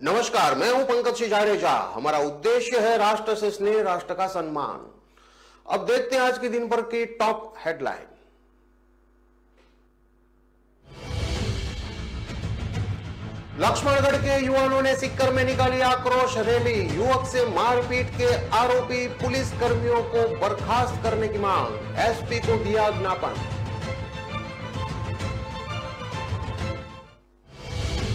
नमस्कार, मैं हूं पंकज सिजारेजा। हमारा उद्देश्य है राष्ट्र से स्नेह, राष्ट्र का सम्मान। अब देखते हैं आज के दिन भर की टॉप हेडलाइन। लक्ष्मणगढ़ के युवाओं ने सीकर में निकाली आक्रोश रैली। युवक से मारपीट के आरोपी पुलिस कर्मियों को बर्खास्त करने की मांग। एसपी को दिया ज्ञापन।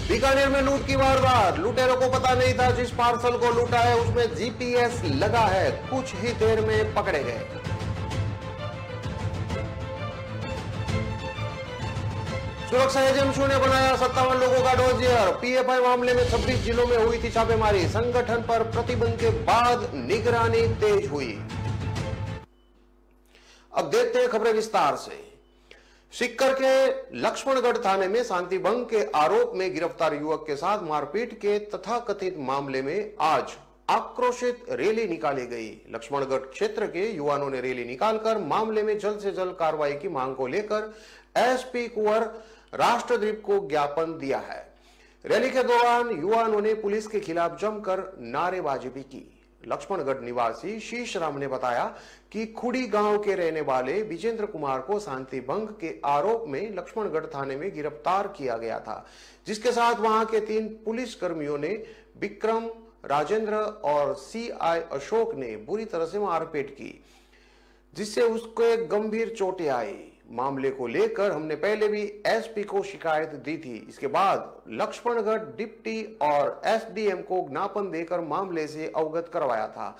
बीकानेर में लूट की वारदात। लुटेरों को पता नहीं था जिस पार्सल को लूटा है उसमें जीपीएस लगा है। कुछ ही देर में पकड़े गए। सुरक्षा एजेंसियों ने बनाया 57 लोगों का डोजियर। पीएफआई मामले में 26 जिलों में हुई थी छापेमारी। संगठन पर प्रतिबंध के बाद निगरानी तेज हुई। अब देखते हैं खबरें विस्तार से। सीकर के लक्ष्मणगढ़ थाने में शांति भंग के आरोप में गिरफ्तार युवक के साथ मारपीट के तथाकथित मामले में आज आक्रोशित रैली निकाली गई। लक्ष्मणगढ़ क्षेत्र के युवाओं ने रैली निकालकर मामले में जल्द से जल्द कार्रवाई की मांग को लेकर एसपी कुंवर राष्ट्रदीप को ज्ञापन दिया है। रैली के दौरान युवाओं ने पुलिस के खिलाफ जमकर नारेबाजी भी की। लक्ष्मणगढ़ निवासी शीश राम ने बताया कि खुड़ी गांव के रहने वाले विजेंद्र कुमार को शांति भंग के आरोप में लक्ष्मणगढ़ थाने में गिरफ्तार किया गया था, जिसके साथ वहां के 3 पुलिस कर्मियों ने विक्रम, राजेंद्र और सीआई अशोक ने बुरी तरह से मारपीट की, जिससे उसको गंभीर चोटें आई। मामले को लेकर हमने पहले भी एसपी को शिकायत दी थी। इसके बाद लक्ष्मणगढ़ डिप्टी और एसडीएम को ज्ञापन देकर मामले से अवगत करवाया था,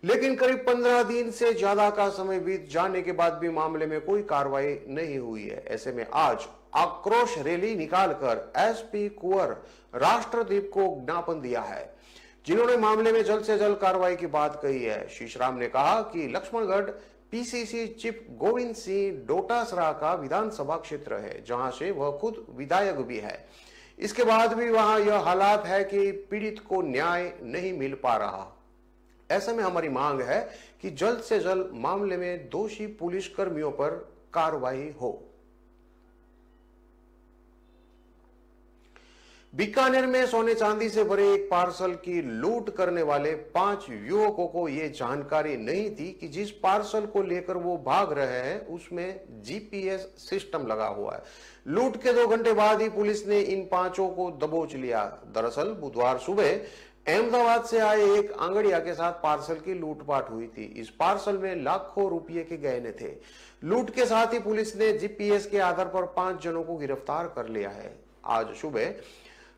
लेकिन करीब 15 दिन से ज्यादा का समय बीत जाने के बाद भी मामले में कोई कार्रवाई नहीं हुई है। ऐसे में आज आक्रोश रैली निकालकर एसपी कुंवर राष्ट्रदीप को ज्ञापन दिया है, जिन्होंने मामले में जल्द से जल्द कार्रवाई की बात कही है। शीशराम ने कहा कि लक्ष्मणगढ़ पीसीसी चीफ गोविंद सिंह डोटासरा का विधानसभा क्षेत्र है, जहां से वह खुद विधायक भी है। इसके बाद भी वहां यह हालात है कि पीड़ित को न्याय नहीं मिल पा रहा। ऐसे में हमारी मांग है कि जल्द से जल्द मामले में दोषी पुलिस कर्मियों पर कार्रवाई हो। बीकानेर में सोने चांदी से भरे एक पार्सल की लूट करने वाले 5 युवकों को यह जानकारी नहीं थी कि जिस पार्सल को लेकर वो भाग रहे हैं उसमें जीपीएस सिस्टम लगा हुआ है। लूट के 2 घंटे बाद ही पुलिस ने इन 5 को दबोच लिया। दरअसल बुधवार सुबह अहमदाबाद से आए एक आंगड़िया के साथ पार्सल की लूटपाट हुई थी। इस पार्सल में लाखों रुपये के गहने थे। लूट के साथ ही पुलिस ने जीपीएस के आधार पर 5 जनों को गिरफ्तार कर लिया है। आज सुबह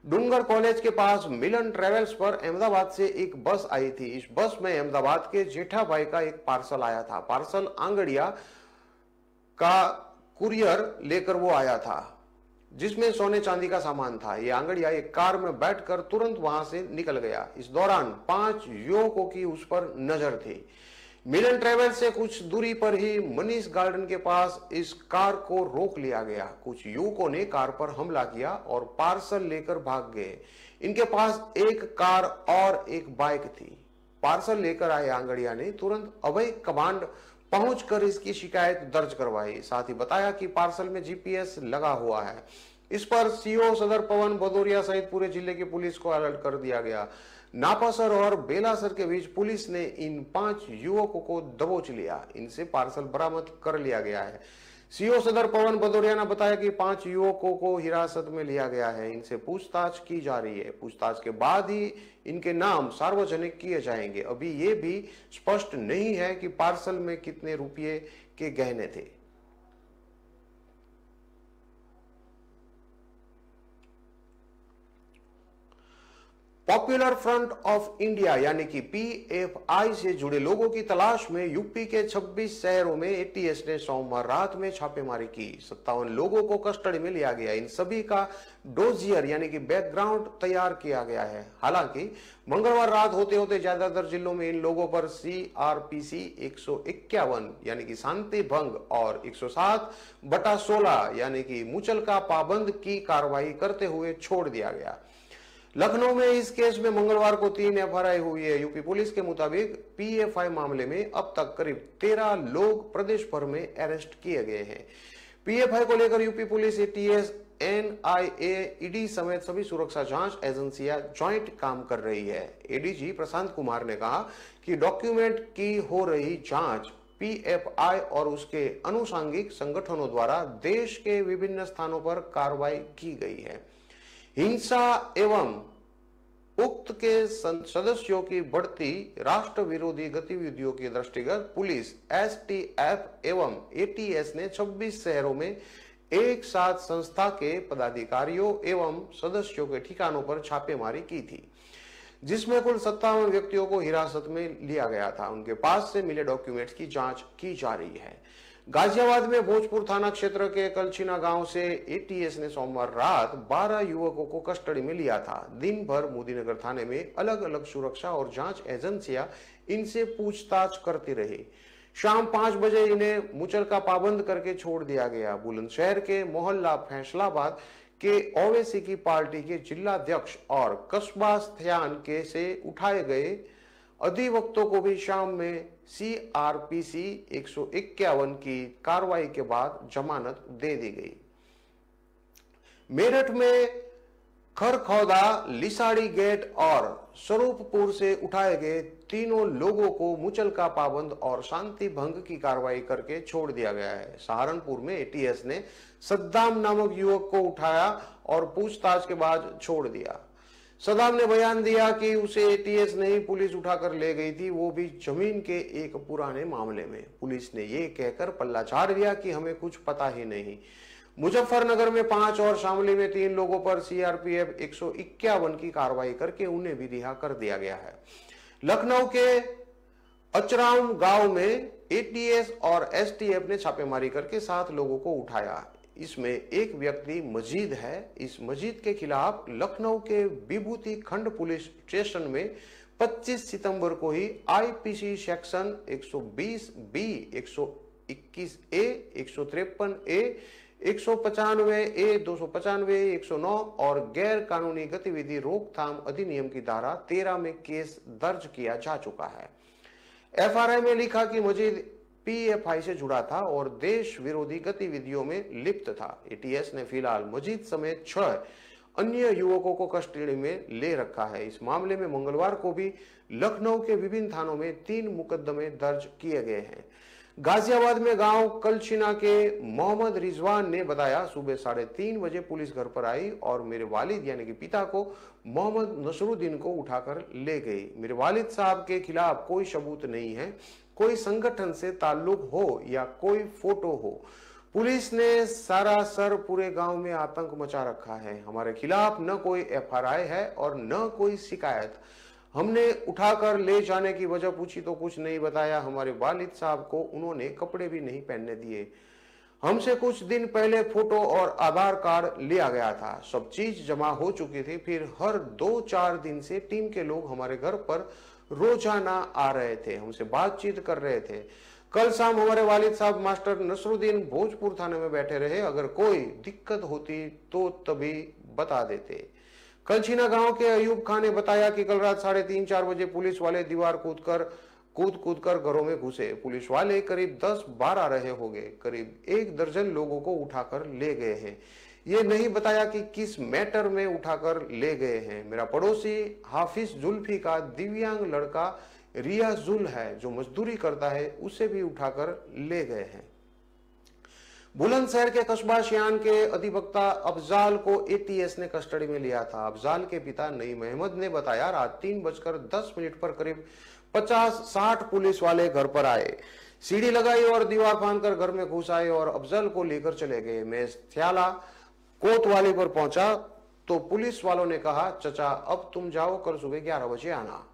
डूंगर कॉलेज के पास मिलन ट्रेवल्स पर अहमदाबाद से एक बस आई थी। इस बस में अहमदाबाद के जेठाभाई का एक पार्सल आया था। पार्सल आंगड़िया का कुरियर लेकर वो आया था, जिसमें सोने चांदी का सामान था। ये आंगड़िया एक कार में बैठकर तुरंत वहां से निकल गया। इस दौरान 5 युवकों की उस पर नजर थी। मिलन ट्रेवल से कुछ दूरी पर ही मनीष गार्डन के पास इस कार को रोक लिया गया। कुछ युवकों ने कार पर हमला किया और पार्सल लेकर भाग गए। इनके पास एक कार और एक बाइक थी। पार्सल लेकर आए आंगड़िया ने तुरंत अभय कमांड पहुंचकर इसकी शिकायत दर्ज करवाई। साथ ही बताया कि पार्सल में जीपीएस लगा हुआ है। इस पर सीओ सदर पवन भदौरिया सहित पूरे जिले की पुलिस को अलर्ट कर दिया गया। नापासर और बेलासर के बीच पुलिस ने इन 5 युवकों को दबोच लिया। इनसे पार्सल बरामद कर लिया गया है। सीओ सदर पवन भदौरिया ने बताया कि 5 युवकों को हिरासत में लिया गया है। इनसे पूछताछ की जा रही है। पूछताछ के बाद ही इनके नाम सार्वजनिक किए जाएंगे। अभी ये भी स्पष्ट नहीं है कि पार्सल में कितने रुपये के गहने थे। पॉपुलर फ्रंट ऑफ इंडिया यानी कि पीएफआई से जुड़े लोगों की तलाश में यूपी के 26 शहरों में एटीएस ने सोमवार रात में छापेमारी की। 57 लोगों को कस्टडी में लिया गया। इन सभी का डोजियर यानी कि बैकग्राउंड तैयार किया गया है। हालांकि मंगलवार रात होते होते ज्यादातर जिलों में इन लोगों पर सीआरपीसी 151 यानी कि शांति भंग और 107/16 यानी कि मुचलका पाबंद की कार्रवाई करते हुए छोड़ दिया गया। लखनऊ में इस केस में मंगलवार को 3 एफआईआर हुई है। यूपी पुलिस के मुताबिक पीएफआई मामले में अब तक करीब 13 लोग प्रदेश भर में अरेस्ट किए गए हैं। पीएफआई को लेकर UP police ATS NIA, ED समेत सभी सुरक्षा जांच एजेंसियां ज्वाइंट काम कर रही है। एडीजी प्रशांत कुमार ने कहा कि डॉक्यूमेंट की हो रही जांच पीएफआई और उसके अनुषंगिक संगठनों द्वारा देश के विभिन्न स्थानों पर कार्रवाई की गई है। हिंसा एवं उक्त के सदस्यों की बढ़ती राष्ट्र विरोधी गतिविधियों के दृष्टिगत पुलिस, एसटीएफ एवं एटीएस ने 26 शहरों में एक साथ संस्था के पदाधिकारियों एवं सदस्यों के ठिकानों पर छापेमारी की थी, जिसमें कुल 57 व्यक्तियों को हिरासत में लिया गया था। उनके पास से मिले डॉक्यूमेंट्स की जांच की जा रही है। गाजियाबाद में भोजपुर थाना क्षेत्र के कलछीना गांव से एटीएस ने सोमवार रात 12 युवकों को कस्टडी में लिया था। दिन भर मोदीनगर थाने में अलग अलग सुरक्षा और जांच एजेंसियां इनसे पूछताछ करती रही। शाम 5 बजे इन्हें मुचलका पाबंद करके छोड़ दिया गया। बुलंदशहर के मोहल्ला फैसलाबाद के ओवैसी की पार्टी के जिलाध्यक्ष और कस्बा स्थान के से उठाए गए अधिवक्तों को भी शाम में सीआरपीसी 151 की कार्रवाई के बाद जमानत दे दी गई। मेरठ में खरखौदा, लिसाड़ी गेट और स्वरूपपुर से उठाए गए तीनों लोगों को मुचलका पाबंद और शांति भंग की कार्रवाई करके छोड़ दिया गया है। सहारनपुर में एटीएस ने सद्दाम नामक युवक को उठाया और पूछताछ के बाद छोड़ दिया। सद्दाम ने बयान दिया कि उसे एटीएस नहीं पुलिस उठाकर ले गई थी, वो भी जमीन के एक पुराने मामले में। पुलिस ने ये कहकर पल्ला झाड़ दिया कि हमें कुछ पता ही नहीं। मुजफ्फरनगर में 5 और शामली में 3 लोगों पर सीआरपीएफ 151 की कार्रवाई करके उन्हें भी रिहा कर दिया गया है। लखनऊ के अचराम गांव में एटीएस और एसटीएफ ने छापेमारी करके 7 लोगों को उठाया। इसमें एक व्यक्ति मजीद है। इस मजीद के खिलाफ लखनऊ के विभूति खंड पुलिस स्टेशन में 25 सितंबर को ही आईपीसी सेक्शन 120 बी, 121 ए, 153 ए, 195 ए, 295, 109 और गैर कानूनी गतिविधि रोकथाम अधिनियम की धारा 13 में केस दर्ज किया जा चुका है। एफआरआई में लिखा कि मजीद पीएफआई से जुड़ा था और देश विरोधी गतिविधियों में लिप्त था। एटीएस ने फिलहाल मजीद समेत 6 अन्य युवकों को कस्टडी में ले रखा है। इस मामले में मंगलवार को भी लखनऊ के विभिन्न थानों में 3 मुकदमे दर्ज किए गए हैं। गाजियाबाद में गांव कलछीना के मोहम्मद रिजवान ने बताया, सुबह 3:30 बजे पुलिस घर पर आई और मेरे वालिद यानी कि पिता को मोहम्मद नसरुद्दीन को उठाकर ले गई। मेरे वालिद साहब के खिलाफ कोई सबूत नहीं है, कोई संगठन से ताल्लुक हो या कोई फोटो हो। पुलिस ने सरासर पूरे गांव में आतंक मचा रखा है। हमारे खिलाफ न कोई एफआरआई है और न कोई शिकायत। हमने उठाकर ले जाने की वजह पूछी तो कुछ नहीं बताया। हमारे वालिद साहब को उन्होंने कपड़े भी नहीं पहनने दिए। हमसे कुछ दिन पहले फोटो और आधार कार्ड लिया गया था। सब चीज जमा हो चुकी थी। फिर हर 2-4 दिन से टीम के लोग हमारे घर पर रोजाना आ रहे थे, हमसे बातचीत कर रहे थे। कल शाम हमारे वालिद साहब मास्टर नसरुद्दीन भोजपुर थाने में बैठे रहे। अगर कोई दिक्कत होती तो तभी बता देते। कलछीना गांव के अयूब खान ने बताया कि कल रात 3:30-4 बजे पुलिस वाले दीवार कूद कर घरों में घुसे। पुलिस वाले करीब 10-12 रहे होंगे। करीब 1 दर्जन लोगों को उठाकर ले गए हैं। ये नहीं बताया कि किस मैटर में उठाकर ले गए हैं। मेरा पड़ोसी हाफिज जुल्फी का दिव्यांग लड़का रियाजुल है जो मजदूरी करता है, उसे भी उठाकर ले गए हैं। बुलंदशहर के कस्बा शियान के अधिवक्ता अफजाल को एटीएस ने कस्टडी में लिया था। अफजाल के पिता नईम अहमद ने बताया, रात 3:10 पर करीब 50-60 पुलिस वाले घर पर आए, सीढ़ी लगाई और दीवार फांदकर घर में घुस आए और अफजल को लेकर चले गए। मैं थ्याला कोतवाली पर पहुंचा तो पुलिस वालों ने कहा, चचा अब तुम जाओ, कल सुबह 11 बजे आना।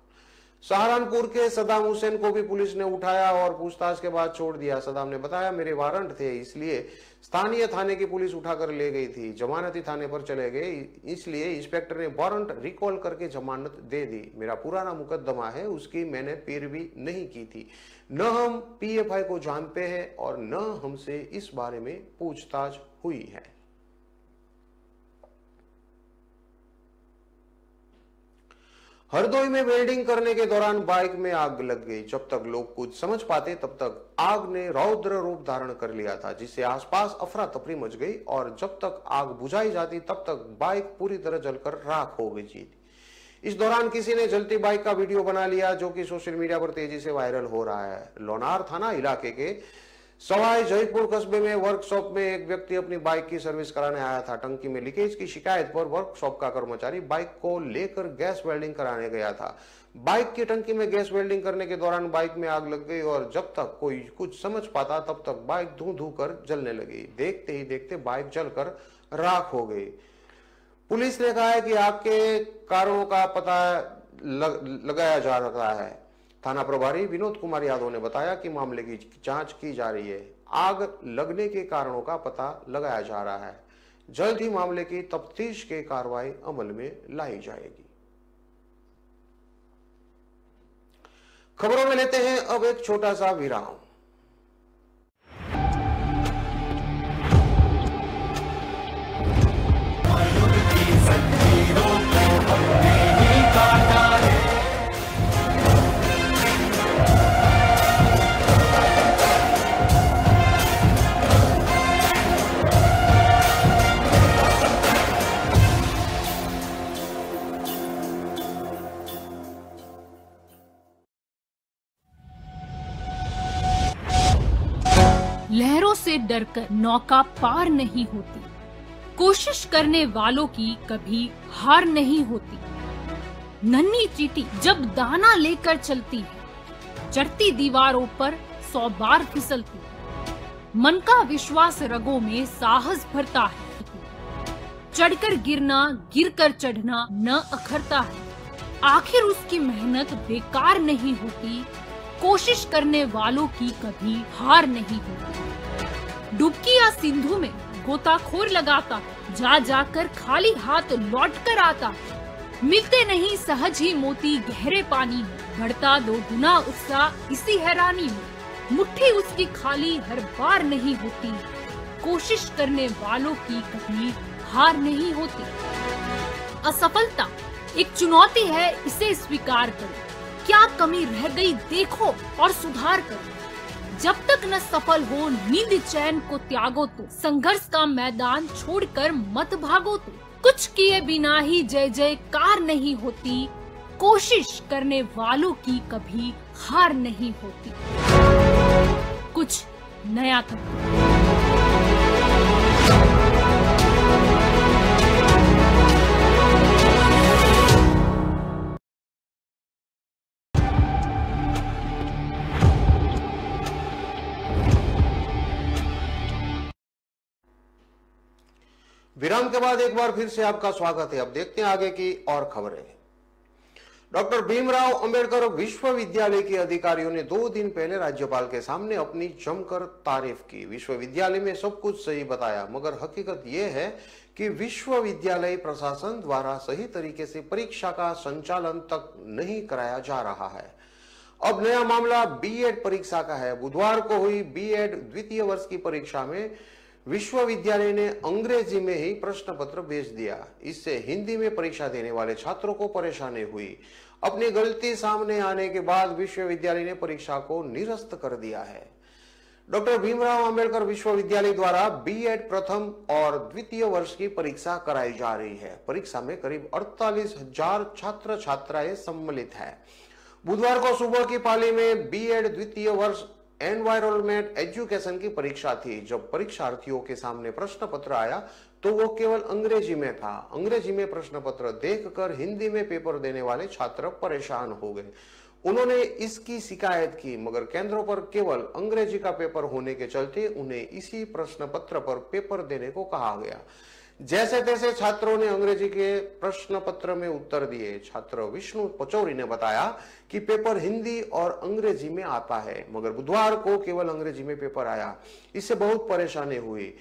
सहारनपुर के सद्दाम हुसैन को भी पुलिस ने उठाया और पूछताछ के बाद छोड़ दिया। सद्दाम ने बताया, मेरे वारंट थे इसलिए स्थानीय थाने की पुलिस उठाकर ले गई थी। जमानती थाने पर चले गए, इसलिए इंस्पेक्टर ने वारंट रिकॉल करके जमानत दे दी। मेरा पुराना मुकदमा है, उसकी मैंने पैरवी नहीं की थी। न हम पीएफआई को जानते हैं और न हमसे इस बारे में पूछताछ हुई है। हरदोई में वेल्डिंग करने के दौरान बाइक में आग लग गई। जब तक लोग कुछ समझ पाते तब तक आग ने रौद्र रूप धारण कर लिया था, जिससे आसपास अफरा तफरी मच गई और जब तक आग बुझाई जाती तब तक बाइक पूरी तरह जलकर राख हो गई थी। इस दौरान किसी ने जलती बाइक का वीडियो बना लिया, जो कि सोशल मीडिया पर तेजी से वायरल हो रहा है। लोनार थाना इलाके के सवाई जयपुर कस्बे में वर्कशॉप में एक व्यक्ति अपनी बाइक की सर्विस कराने आया था। टंकी में लीकेज की शिकायत पर वर्कशॉप का कर्मचारी बाइक को लेकर गैस वेल्डिंग कराने गया था। बाइक की टंकी में गैस वेल्डिंग करने के दौरान बाइक में आग लग गई और जब तक कोई कुछ समझ पाता तब तक बाइक धू धू कर जलने लगी। देखते ही देखते बाइक जलकर राख हो गई। पुलिस ने कहा है कि आग के कारणों का पता लगाया जा रहा है। थाना प्रभारी विनोद कुमार यादव ने बताया कि मामले की जांच की जा रही है। आग लगने के कारणों का पता लगाया जा रहा है। जल्द ही मामले की तफ्तीश के कार्रवाई अमल में लाई जाएगी। खबरों में लेते हैं अब एक छोटा सा विराम। लहरों से डरकर नौका पार नहीं होती, कोशिश करने वालों की कभी हार नहीं होती। नन्ही चींटी जब दाना लेकर चलती है, चढ़ती दीवारों पर 100 बार फिसलती है। मन का विश्वास रगों में साहस भरता है। चढ़कर गिरना, गिरकर चढ़ना न अखरता है। आखिर उसकी मेहनत बेकार नहीं होती, कोशिश करने वालों की कभी हार नहीं होती। डुबकी या सिंधु में गोताखोर लगाता, जा जाकर खाली हाथ लौट कर आता। मिलते नहीं सहज ही मोती गहरे पानी में, बढ़ता 2 गुना उत्साह इसी हैरानी में। मुट्ठी उसकी खाली हर बार नहीं होती, कोशिश करने वालों की कभी हार नहीं होती। असफलता एक चुनौती है, इसे स्वीकार करो। क्या कमी रह गई देखो और सुधार करो। जब तक न सफल हो नींद चैन को त्यागो तो, संघर्ष का मैदान छोड़कर मत भागो तो। कुछ किए बिना ही जय जयकार नहीं होती, कोशिश करने वालों की कभी हार नहीं होती। कुछ नया करो। विराम के बाद एक बार फिर से आपका स्वागत है। अब देखते हैं आगे की और खबरें। डॉक्टर भीमराव अंबेडकर विश्वविद्यालय के अधिकारियों ने 2 दिन पहले राज्यपाल के सामने अपनी जमकर तारीफ की। विश्वविद्यालय में सब कुछ सही बताया, मगर हकीकत यह है कि विश्वविद्यालय प्रशासन द्वारा सही तरीके से परीक्षा का संचालन तक नहीं कराया जा रहा है। अब नया मामला बीएड परीक्षा का है। बुधवार को हुई बीएड द्वितीय वर्ष की परीक्षा में विश्वविद्यालय ने अंग्रेजी में ही प्रश्न पत्र भेज दिया। इससे हिंदी में परीक्षा देने वाले छात्रों को परेशानी हुई। अपनी गलती सामने आने के बाद विश्वविद्यालय ने परीक्षा को निरस्त कर दिया है। डॉक्टर भीमराव अंबेडकर विश्वविद्यालय द्वारा बीएड प्रथम और द्वितीय वर्ष की परीक्षा कराई जा रही है। परीक्षा में करीब 48,000 छात्र छात्राएं सम्मिलित है। बुधवार को सुबह की पाली में बीएड द्वितीय वर्ष एनवायरमेंट एजुकेशन की परीक्षा थी। जब परीक्षार्थियों के सामने प्रश्न पत्र आया तो वो केवल अंग्रेजी में था। अंग्रेजी में प्रश्न पत्र देखकर हिंदी में पेपर देने वाले छात्र परेशान हो गए। उन्होंने इसकी शिकायत की, मगर केंद्रों पर केवल अंग्रेजी का पेपर होने के चलते उन्हें इसी प्रश्न पत्र पर पेपर देने को कहा गया। जैसे तैसे छात्रों ने अंग्रेजी के प्रश्न पत्र में उत्तर दिए। छात्र विष्णु पचौरी ने बताया कि पेपर हिंदी और अंग्रेजी में आता है, मगर बुधवार को केवल अंग्रेजी में पेपर आया। इससे बहुत परेशानी हुई।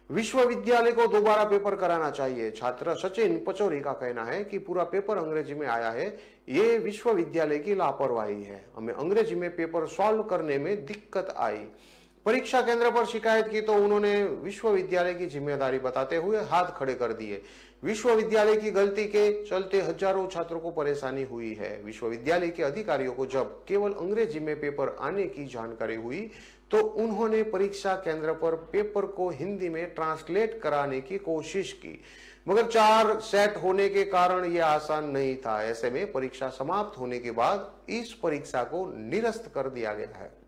विश्वविद्यालय को दोबारा पेपर कराना चाहिए। छात्र सचिन पचौरी का कहना है कि पूरा पेपर अंग्रेजी में आया है, ये विश्वविद्यालय की लापरवाही है। हमें अंग्रेजी में पेपर सॉल्व करने में दिक्कत आई। परीक्षा केंद्र पर शिकायत की तो उन्होंने विश्वविद्यालय की जिम्मेदारी बताते हुए हाथ खड़े कर दिए। विश्वविद्यालय की गलती के चलते हजारों छात्रों को परेशानी हुई है। विश्वविद्यालय के अधिकारियों को जब केवल अंग्रेजी में पेपर आने की जानकारी हुई तो उन्होंने परीक्षा केंद्र पर पेपर को हिंदी में ट्रांसलेट कराने की कोशिश की, मगर 4 सेट होने के कारण यह आसान नहीं था। ऐसे में परीक्षा समाप्त होने के बाद इस परीक्षा को निरस्त कर दिया गया है।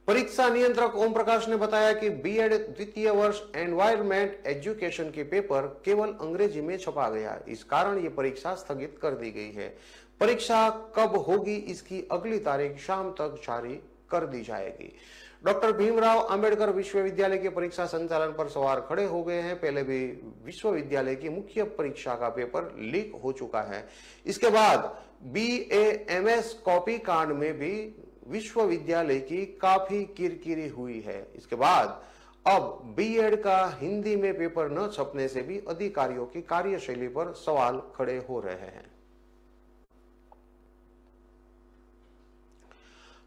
परीक्षा नियंत्रक ओम प्रकाश ने बताया कि बीएड द्वितीय वर्ष एनवायरमेंट एजुकेशन के पेपर केवल अंग्रेजी में छपा गया, इस कारण ये परीक्षा स्थगित कर दी गई है। परीक्षा कब होगी इसकी अगली तारीख शाम तक जारी कर दी जाएगी। डॉक्टर भीमराव अंबेडकर विश्वविद्यालय के परीक्षा संचालन पर सवाल खड़े हो गए हैं। पहले भी विश्वविद्यालय की मुख्य परीक्षा का पेपर लीक हो चुका है। इसके बाद BAMS कॉपी कांड में भी विश्वविद्यालय की काफी किरकिरी हुई है। इसके बाद अब बीएड का हिंदी में पेपर न छपने से भी अधिकारियों की कार्यशैली पर सवाल खड़े हो रहे हैं।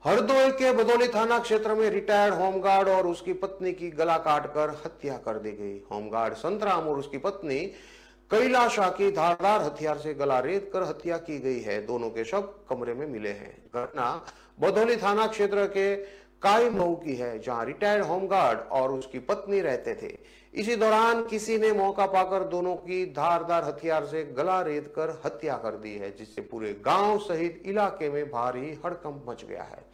हरदोई के बदौली थाना क्षेत्र में रिटायर्ड होमगार्ड और उसकी पत्नी की गला काटकर हत्या कर दी गई। होमगार्ड संतराम और उसकी पत्नी कैलाशा की धारदार हथियार से गला रेत कर हत्या की गई है। दोनों के शव कमरे में मिले हैं। घटना बदौली थाना क्षेत्र के काईमऊ की है, जहां रिटायर्ड होमगार्ड और उसकी पत्नी रहते थे। इसी दौरान किसी ने मौका पाकर दोनों की धारदार हथियार से गला रेत कर हत्या कर दी है, जिससे पूरे गांव सहित इलाके में भारी हड़कंप मच गया है।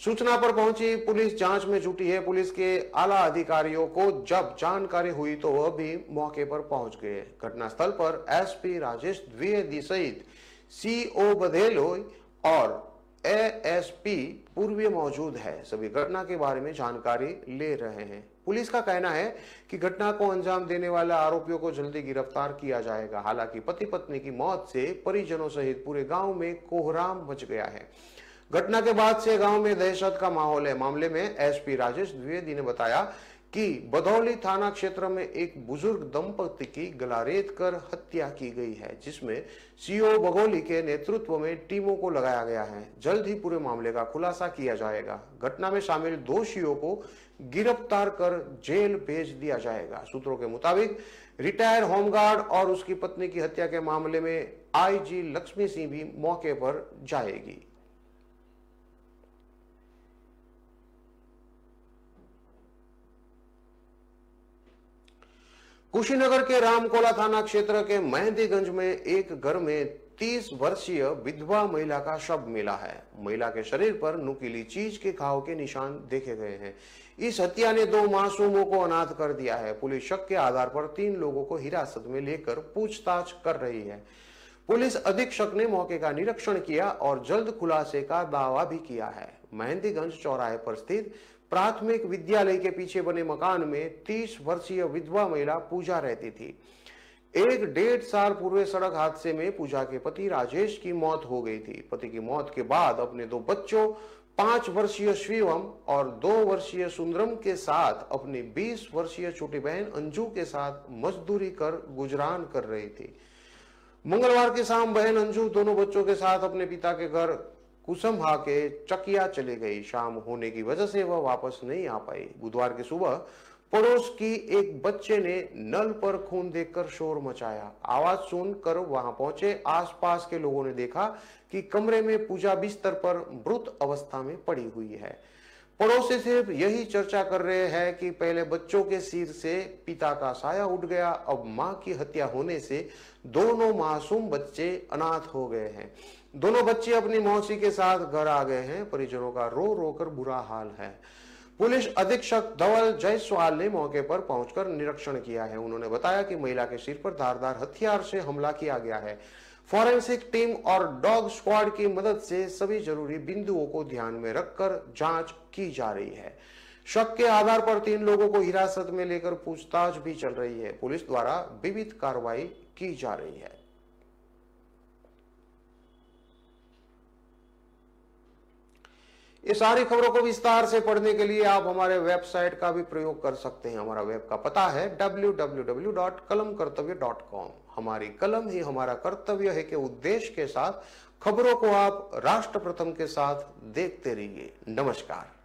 सूचना पर पहुंची पुलिस जांच में जुटी है। पुलिस के आला अधिकारियों को जब जानकारी हुई तो वह भी मौके पर पहुंच गए। घटनास्थल पर एसपी राजेश द्विवेदी सहित CO बधेलोई और ASP पूर्वी मौजूद है। सभी घटना के बारे में जानकारी ले रहे हैं। पुलिस का कहना है कि घटना को अंजाम देने वाले आरोपियों को जल्दी गिरफ्तार किया जाएगा। हालांकि पति पत्नी की मौत से परिजनों सहित पूरे गांव में कोहराम मच गया है। घटना के बाद से गांव में दहशत का माहौल है। मामले में एसपी राजेश द्विवेदी ने बताया कि बदौली थाना क्षेत्र में एक बुजुर्ग दंपति की गलारेत कर हत्या की गई है, जिसमें CO बघौली के नेतृत्व में टीमों को लगाया गया है। जल्द ही पूरे मामले का खुलासा किया जाएगा। घटना में शामिल दोषियों को गिरफ्तार कर जेल भेज दिया जाएगा। सूत्रों के मुताबिक रिटायर्ड होमगार्ड और उसकी पत्नी की हत्या के मामले में IG लक्ष्मी सिंह भी मौके पर जाएगी। कुशीनगर के रामकोला थाना क्षेत्र के मेहंदीगंज में एक घर में 30 वर्षीय विधवा महिला का शव मिला है। महिला के शरीर पर नुकीली चीज के घाव के निशान देखे गए हैं। इस हत्या ने 2 मासूमों को अनाथ कर दिया है। पुलिस शक के आधार पर 3 लोगों को हिरासत में लेकर पूछताछ कर रही है। पुलिस अधीक्षक ने मौके का निरीक्षण किया और जल्द खुलासे का दावा भी किया है। मेहंदीगंज चौराहे पर स्थित प्राथमिक विद्यालय के पीछे बने मकान में 30 वर्षीय विधवा महिला पूजा रहती थी। 1.5 साल पूर्व सड़क हादसे में पूजा के पति राजेश की मौत हो गई थी। पति की मौत के बाद अपने 2 बच्चों 5 वर्षीय शिवम और 2 वर्षीय सुंदरम के साथ अपनी 20 वर्षीय छोटी बहन अंजू के साथ मजदूरी कर गुजरान कर रही थी। मंगलवार की शाम बहन अंजू दोनों बच्चों के साथ अपने पिता के घर कुसमहा के चकिया चली गई। शाम होने की वजह से वह वापस नहीं आ पाई। बुधवार की सुबह पड़ोस की एक बच्चे ने नल पर खून देखकर शोर मचाया। आवाज सुनकर वहां पहुंचे आसपास के लोगों ने देखा कि कमरे में पूजा बिस्तर पर मृत अवस्था में पड़ी हुई है। पड़ोसी सिर्फ यही चर्चा कर रहे हैं कि पहले बच्चों के सिर से पिता का साया उठ गया, अब मां की हत्या होने से दोनों मासूम बच्चे अनाथ हो गए हैं। दोनों बच्चे अपनी मौसी के साथ घर आ गए हैं। परिजनों का रो रो कर बुरा हाल है। पुलिस अधीक्षक धवल जायसवाल ने मौके पर पहुंचकर निरीक्षण किया है। उन्होंने बताया कि महिला के सिर पर धारदार हथियार से हमला किया गया है। फॉरेंसिक टीम और डॉग स्क्वाड की मदद से सभी जरूरी बिंदुओं को ध्यान में रखकर जांच की जा रही है। शक के आधार पर 3 लोगों को हिरासत में लेकर पूछताछ भी चल रही है। पुलिस द्वारा विविध कार्रवाई की जा रही है। ये सारी खबरों को विस्तार से पढ़ने के लिए आप हमारे वेबसाइट का भी प्रयोग कर सकते हैं। हमारा वेब का पता है www.kalamkartavya.com। हमारी कलम ही हमारा कर्तव्य है के उद्देश्य के साथ खबरों को आप राष्ट्र प्रथम के साथ देखते रहिए। नमस्कार।